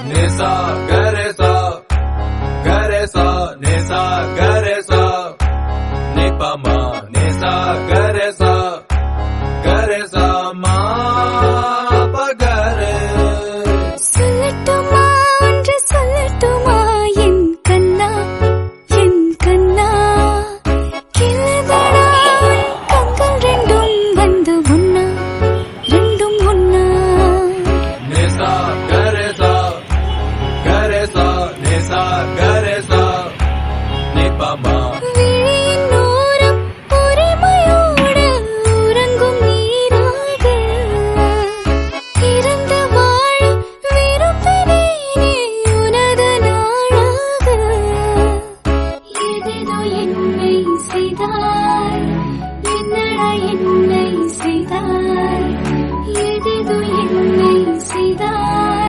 nisa garesa garesa nisa garesa nipama nisa garesa garesa ma pagare சொல்லட்டுமா ஒன்று சொல்லட்டுமா என் கண்ணா கிளதடா கண்கள் ரெண்டும் வந்து ஒன்னா ரெண்டும் ஒன்னா nisa garesa garesa nisa garesa